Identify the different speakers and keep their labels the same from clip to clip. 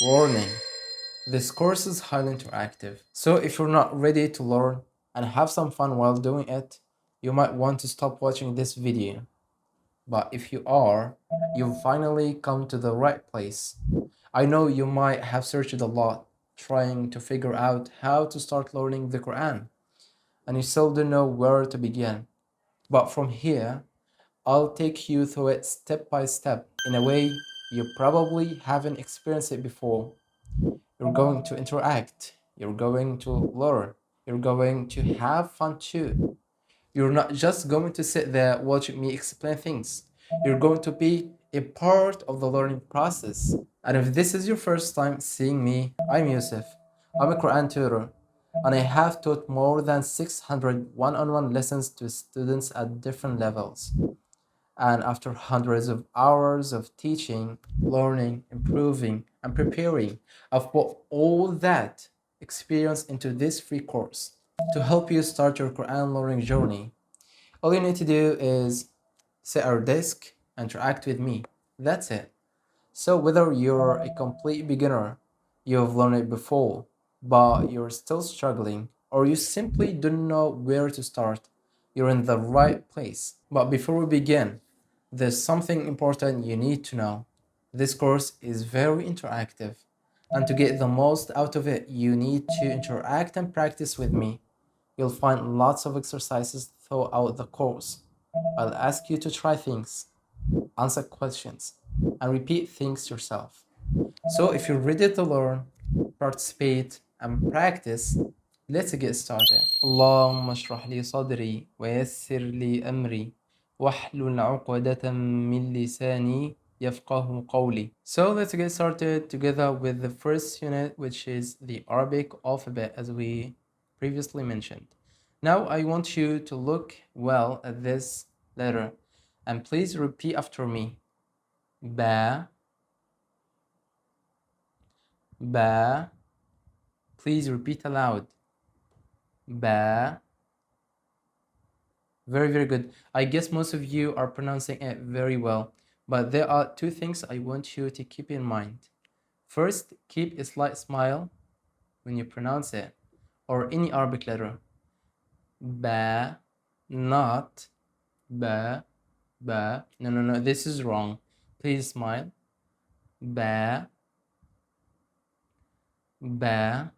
Speaker 1: Warning: this course is highly interactive, so if you're not ready to learn and have some fun while doing it, you might want to stop watching this video. But if you are, you've finally come to the right place. I know you might have searched a lot trying to figure out how to start learning the Quran, and you still don't know where to begin. But from here, I'll take you through it step by step in a way you probably haven't experienced it before. You're going to interact, you're going to learn, you're going to have fun too. You're not just going to sit there watching me explain things, you're going to be a part of the learning process. And if this is your first time seeing me, I'm Yusuf. I'm a Quran tutor, and I have taught more than 600 one on one lessons to students at different levels. And after hundreds of hours of teaching, learning, improving, and preparing, I've put all that experience into this free course to help you start your Quran learning journey. All you need to do is sit at our desk, interact with me. That's it. So whether you're a complete beginner, you've learned it before, but you're still struggling, or you simply don't know where to start, you're in the right place. But before we begin, there's something important you need to know. This course is very interactive, and to get the most out of it, you need to interact and practice with me. You'll find lots of exercises throughout the course. I'll ask you to try things, answer questions, and repeat things yourself. So if you're ready to learn, participate, and practice, let's get started. اللهم اشرح لي صدري ويسر لي أمري واحلل عقدة من لساني يفقه قولي. So let's get started together with the first unit, which is the Arabic alphabet, as we previously mentioned. Now I want you to look well at this letter and please repeat after me. Ba, ba. Please repeat aloud. Ba. Very, very good. I guess most of you are pronouncing it very well, but there are two things I want you to keep in mind. First, keep a slight smile when you pronounce it, or any Arabic letter. Ba, not ba, ba. No, no, no, this is wrong. Please smile. Ba, ba.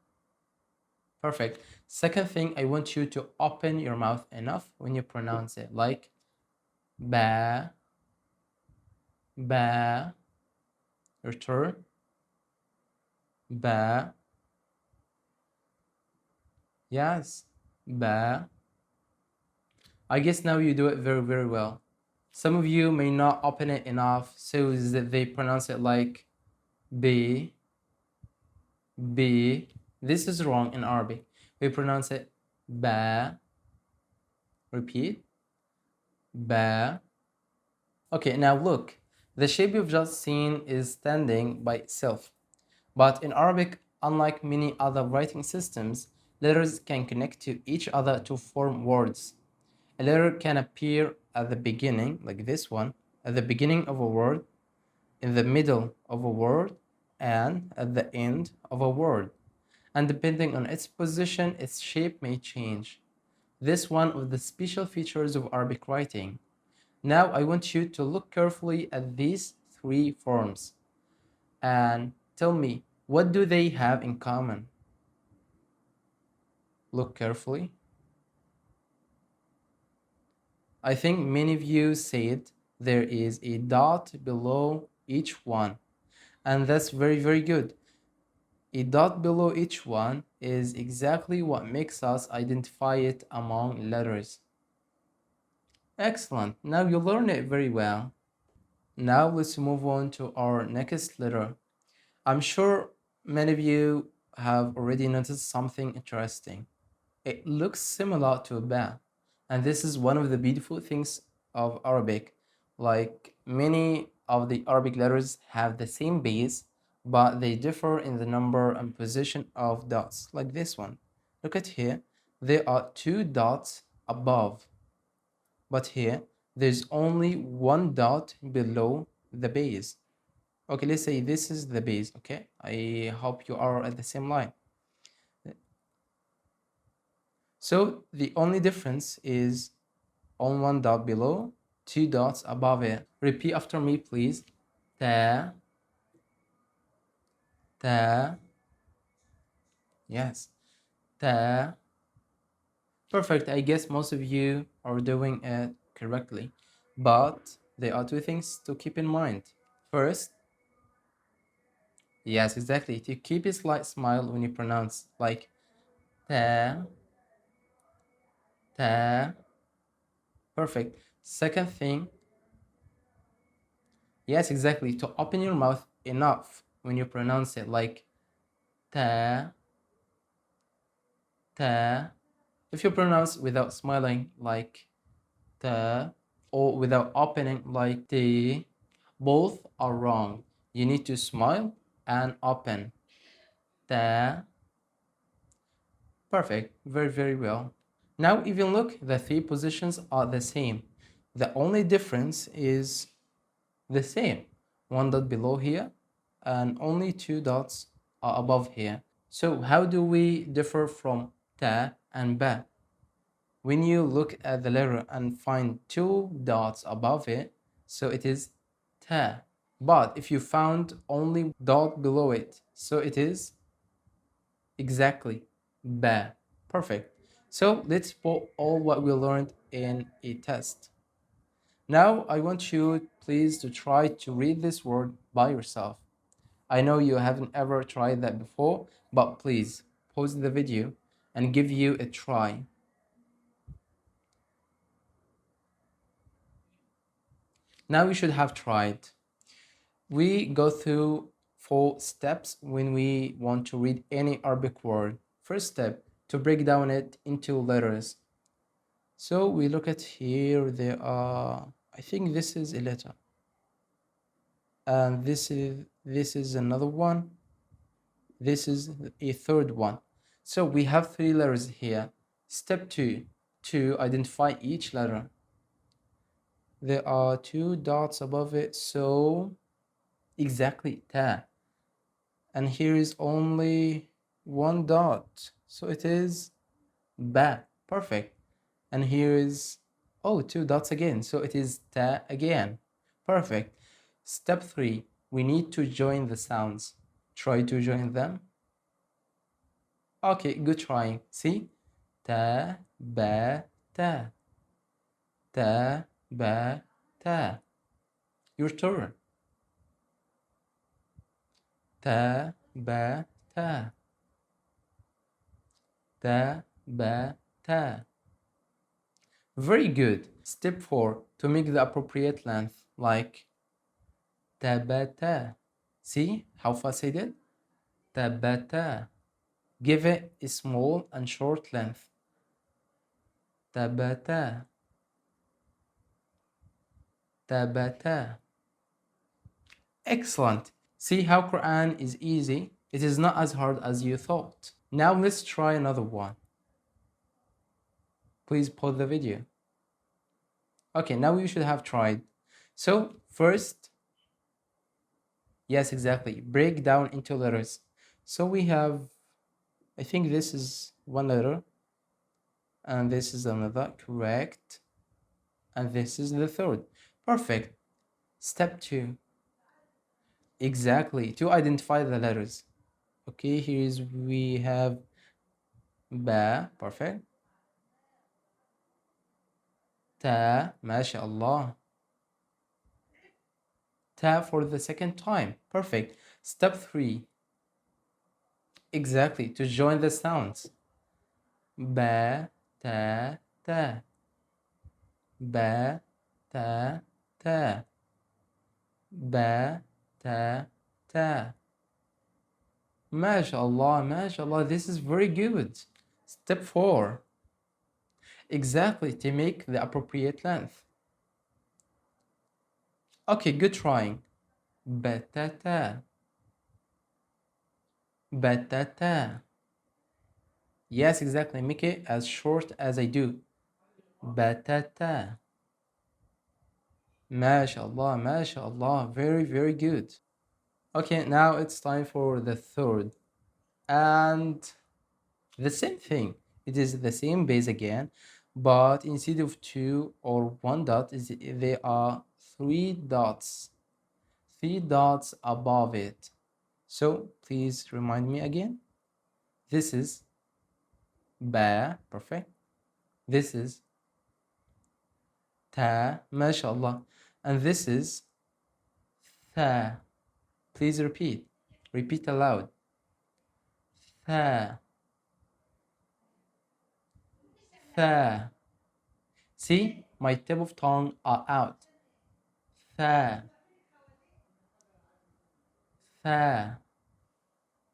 Speaker 1: Perfect. Second thing, I want you to open your mouth enough when you pronounce it, like ba, ba. Your turn. Ba. Yes. Ba. I guess now you do it very, very well. Some of you may not open it enough so that they pronounce it like B, B. This is wrong in Arabic. We pronounce it ba. Repeat. Ba. Okay, now look. The shape you've just seen is standing by itself. But in Arabic, unlike many other writing systems, letters can connect to each other to form words. A letter can appear at the beginning, like this one, at the beginning of a word, in the middle of a word, and at the end of a word. And depending on its position, its shape may change. This is one of the special features of Arabic writing. Now I want you to look carefully at these three forms and tell me, what do they have in common? Look carefully. I think many of you said there is a dot below each one, and that's very, very good. A dot below each one is exactly what makes us identify it among letters. Excellent. Now you learn it very well. Now let's move on to our next letter. I'm sure many of you have already noticed something interesting. It looks similar to a ba, and this is one of the beautiful things of Arabic. Like many of the Arabic letters have the same base, but they differ in the number and position of dots, like this one. Look at here, there are two dots above, but here there's only one dot below the base. Okay, let's say this is the base. Okay, I hope you are at the same line. So the only difference is on one dot below, two dots above it. Repeat after me, please. Ta, ta, yes, ta. Perfect. I guess most of you are doing it correctly. But there are two things to keep in mind. First, yes, exactly. To keep a slight smile when you pronounce like ta, ta. Perfect. Second thing, yes, exactly. To open your mouth enough when you pronounce it like ta, ta. If you pronounce without smiling like ta or without opening like t, both are wrong. You need to smile and open. Ta. Perfect. Very, very well. Now even look, the three positions are the same. The only difference is the same. One dot below here and only two dots are above here. So how do we differ from ta and ba? When you look at the letter and find two dots above it, so it is ta. But if you found only dot below it, so it is exactly ba. Perfect. So let's put all what we learned in a test. Now I want you please to try to read this word by yourself. I know you haven't ever tried that before, but please pause the video and give you a try. Now you should have tried. We go through 4 steps when we want to read any Arabic word. First step, to break down it into letters. So we look at here, there are, I think this is a letter. And this is another one. This is a third one. So we have 3 letters here. Step 2, to identify each letter. There are 2 dots above it, so exactly ta. And here is only 1 dot, so it is ba. Perfect. And here is, oh, 2 dots again, so it is ta again. Perfect. Step 3, we need to join the sounds. Try to join them. Okay, good trying. See? Ta, ba, ta. Ta, ba, ta. Your turn. Ta, ba, ta. Ta, ba, ta. Very good. Step 4, to make the appropriate length, like tabata. See how fast I did? Tabata. Give it a small and short length. Tabata. Tabata. Excellent. See how Quran is easy? It is not as hard as you thought. Now let's try another one. Please pause the video. Okay, now you should have tried. So first, yes, exactly. Break down into letters. So we have, I think this is one letter, and this is another, correct. And this is the third. Perfect. Step 2. Exactly, to identify the letters. Okay, here is we have ba, perfect. Ta, mashallah. Ta for the second time. Perfect. Step 3. Exactly, to join the sounds. Ba, ta, ta. Ba, ta, ta. Ba, ta, ta. MashaAllah, MashaAllah, this is very good. Step 4. Exactly, to make the appropriate length. Okay, good trying. Batata. Batata. Yes, exactly. Make it as short as I do. Batata. MashaAllah, MashaAllah. Very, very good. Okay, now it's time for the third. And the same thing. It is the same base again, but instead of two or one dot, there are three dots. Three dots above it. So please remind me again. This is ba, perfect. This is ta, mashallah. And this is tha. Please repeat. Repeat aloud. Tha, tha. See, my tip of tongue are out. Tha, tha.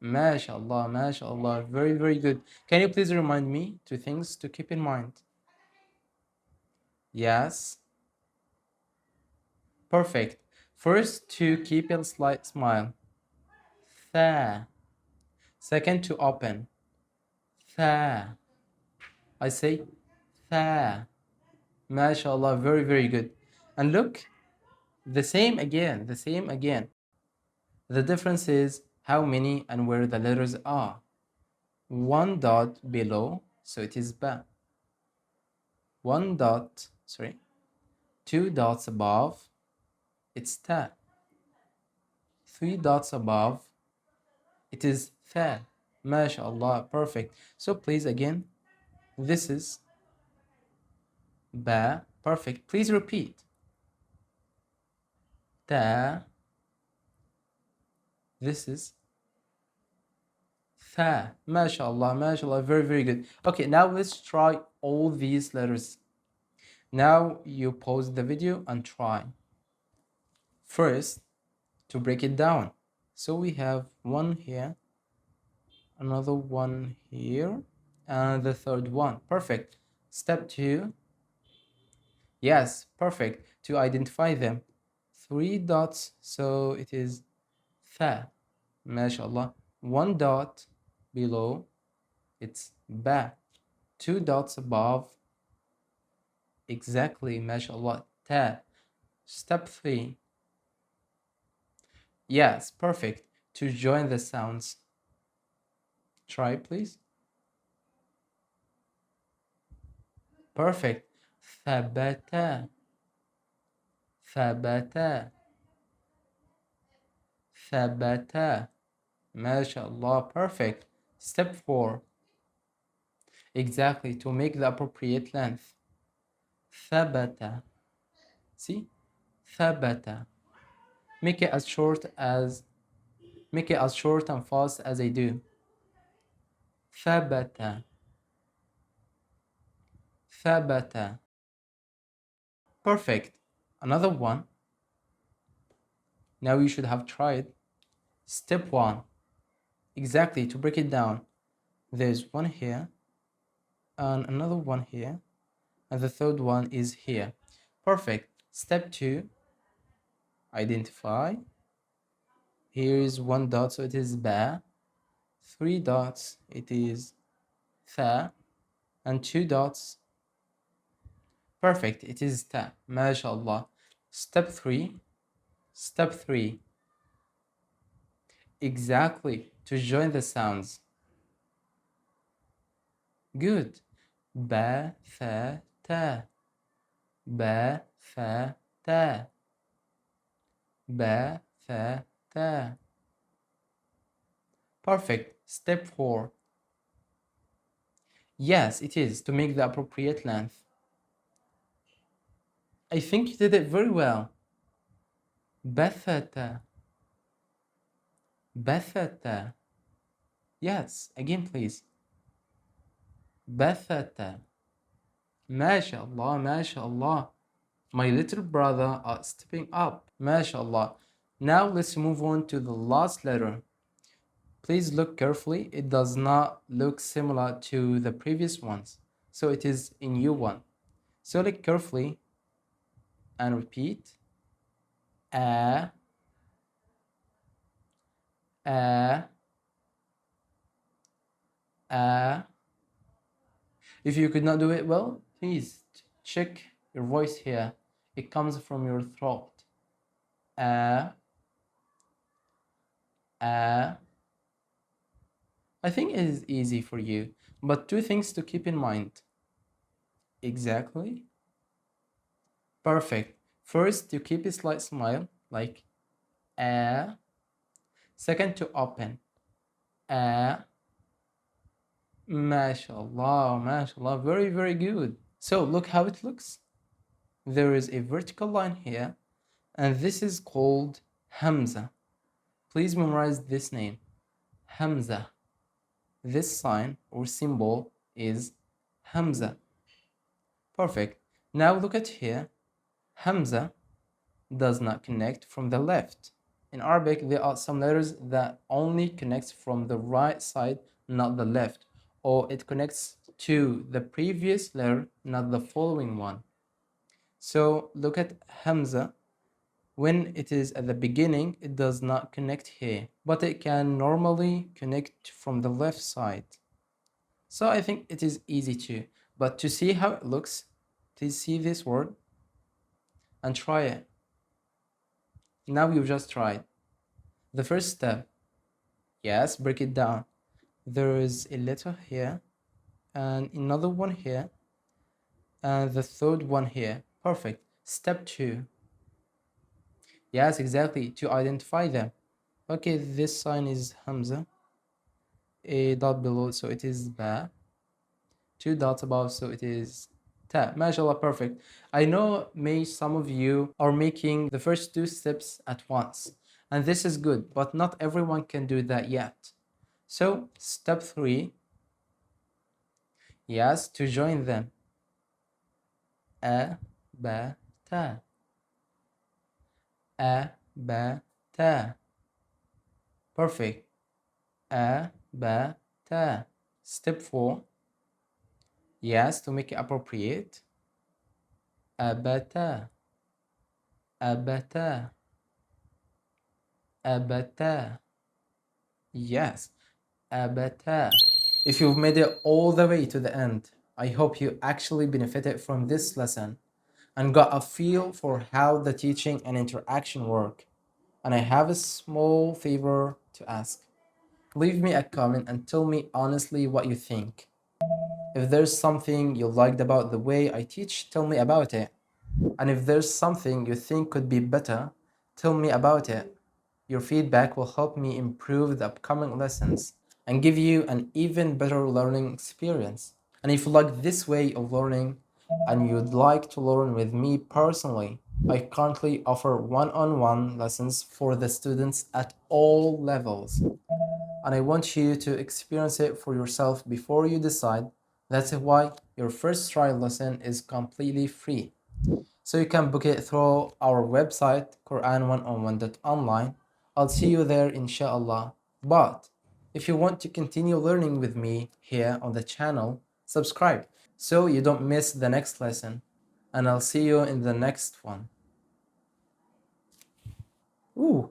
Speaker 1: MashaAllah, MashaAllah. Very, very good. Can you please remind me two things to keep in mind? Yes. Perfect. First, to keep a slight smile. Tha. Second, to open. Tha. I say tha. MashaAllah. Very, very good. And look, the same again. The same again. The difference is how many and where the letters are. One dot below, so it is ba. One dot, sorry, two dots above, it's ta. Three dots above, it is tha. MashaAllah, perfect. So please again, this is ba, perfect. Please repeat. Ta, this is tha. MashaAllah, MashaAllah, very, very good. Okay, now let's try all these letters. Now you pause the video and try. First, to break it down. So we have one here, another one here, and the third one. Perfect. Step two. Yes, perfect. To identify them. Three dots, so it is fa. MashaAllah. One dot below, it's ba. Two dots above, exactly, MashaAllah. Ta. Step three. Yes, perfect. To join the sounds. Try, please. Perfect. ثبت ثبت ثبت MashaAllah, perfect. Step 4. Exactly, to make the appropriate length. ثبت. See? ثبت. Make it as short and fast as I do. ثبت. ثبت. Perfect. Another one. Now you should have tried. Step 1. Exactly, to break it down. There's one here and another one here, and the third one is here. Perfect. Step 2. Identify. Here is one dot, so it is ba. Three dots, it is tha. And two dots, perfect, it is ta. MashaAllah. Step 3. Step 3. Exactly, to join the sounds. Good. Ba, tha, ta. Ba, tha, ta. Ba, tha, ta. Perfect. Step 4. Yes, it is, to make the appropriate length. I think you did it very well. Bathata. Bathata. Yes, again please. Bathata. MashaAllah, MashaAllah. My little brother are stepping up. MashaAllah. Now let's move on to the last letter. Please look carefully. It does not look similar to the previous ones. So it is a new one. So look carefully and repeat. A, a, a. If you could not do it well, please check your voice here. It comes from your throat. A, I think it is easy for you, but two things to keep in mind. Exactly. Perfect. First, to keep a slight smile, like a. Second, to open. A. MashaAllah, MashaAllah. Very, very good. So look how it looks. There is a vertical line here, and this is called Hamza. Please memorize this name, Hamza. This sign or symbol is Hamza. Perfect. Now look at here. Hamza does not connect from the left. In Arabic, there are some letters that only connects from the right side, not the left, or it connects to the previous letter, not the following one. So look at Hamza. When it is at the beginning, it does not connect here, but it can normally connect from the left side. So I think it is easy too. But to see how it looks, please see this word and try it. Now you just tried. The first step, yes, break it down. There is a letter here and another one here and the third one here. Perfect. Step two. Yes, exactly, to identify them. Okay, this sign is Hamza. A dot below, so it is Ba. Two dots above, so it is Ta. MashaAllah, perfect. I know may some of you are making the first two steps at once, and this is good, but not everyone can do that yet. So, step three, yes, to join them. A, ba, ta. A, ba, ta. Perfect. A, ba, ta. Step four, yes, to make it appropriate. Abata. Abata. Abata. Yes, abata. If you've made it all the way to the end, I hope you actually benefited from this lesson and got a feel for how the teaching and interaction work. And I have a small favor to ask. Leave me a comment and tell me honestly what you think. If there's something you liked about the way I teach, tell me about it. And if there's something you think could be better, tell me about it. Your feedback will help me improve the upcoming lessons and give you an even better learning experience. And if you like this way of learning and you'd like to learn with me personally, I currently offer one-on-one lessons for the students at all levels. And I want you to experience it for yourself before you decide. That's why your first trial lesson is completely free. So you can book it through our website, Quran1on1.online. I'll see you there, inshallah. But if you want to continue learning with me here on the channel, subscribe so you don't miss the next lesson. And I'll see you in the next one. Ooh.